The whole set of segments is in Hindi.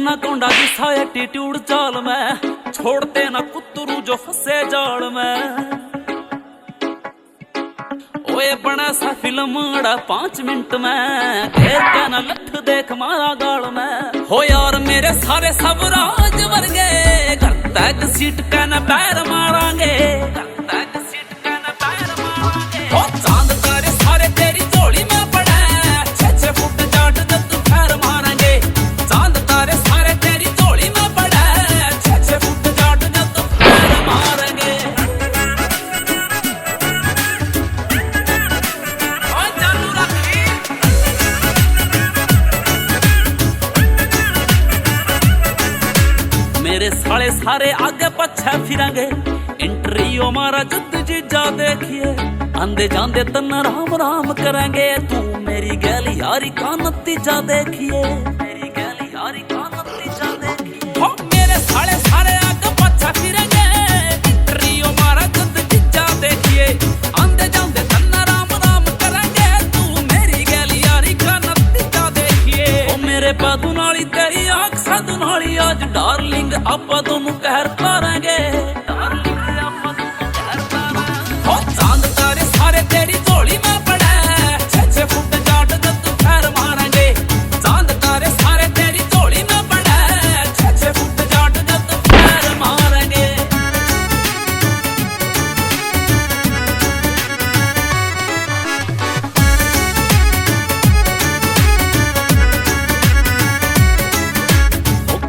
एनाकोंडा जैसा एटीट्यूड चाल में, छोड़ते ना कुत्तरू जो फंसे जाल में। ओए बड़ा सा फिल्म 5 मिनट में, घेर के ना लठ देख मारा गाल में। हो यार मेरे सारे सब राज वर्गे, घर तक सीट का न पैर मारांगे, घर तक सीट का न पैर मारांगे। ओ चांद तारे सारे तेरी झोली में पड़े, 6-6 फुट जाट जब तू पैर मारेंगे। चांद तारे सारे तेरी झोली में पड़े, 6-6 फुट जाट जब तू पैर मारेंगे। ओ चालू रखी मेरे साले सारे आगे पछे फिरेंगे, इंटरव्यू मारा जुद जीजा देखिए। आंदे जांदे तन राम राम करेंगे, तू मेरी गैली यारी का नतीजा देखिए, मेरी गैली यारी का नतीजा देखिए। हो मेरे साले सारे आगे पछे फिरेंगे, इंटरव्यू मारा जुद जीजा देखिए। आंदे जांदे तन राम राम करेंगे, तू मेरी गैली यारी का नतीजा देखिए। ओ मेरे पादू नाली तेरी आंख साधु नाली, आज डार्लिंग आपा दोनों कहर पारेंगे, डार्लिंग आपा दोनों कहर पारेंगे। हो चांद तारे सारे तेरी झोली में पड़े, 6-6 फुट जाट जब तू पैर मारेंगे। चांद तारे सारे तेरी झोली में पड़े, 6-6 फुट जाट जब तू पैर मारेंगे।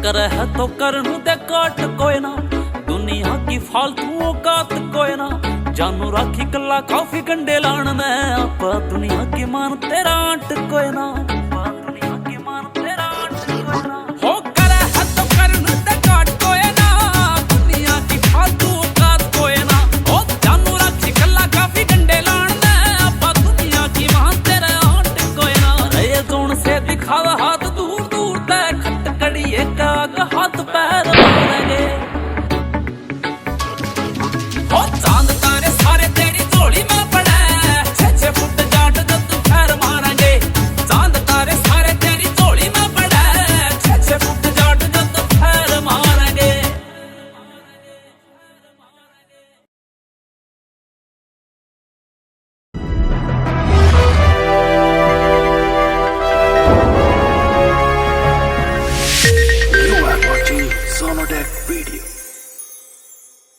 करे है तो करनू दे काट कोई ना, दुनिया की फालतू औकात कोई ना। जानू राखी कला काफी गंडे लान में, आपा दुनिया की मान तेरा आंट कोई ना, आपा दुनिया की मान तेरा आंट कोई ना। हो करे है तो करनू दे काट कोई ना, दुनिया की फालतू औकात कोई ना। हो जानू राखी कला काफी गंडे लान में, आपा दुनिया की मान तेरा आंट कोई ना। ये जोन से दिखावा हाथ दूर दूर तक, खटकड़ी एक आग हाथ पैर मारेंगे। हो चांद तारे सारे तेरी झोली में पड़े, 6-6 फुट जाट जब तू पैर मारेंगे। चांद तारे सारे तेरी झोली में पड़े, 6-6 फुट जाट जब तू पैर मारेंगे। You are watching Sonodec Video.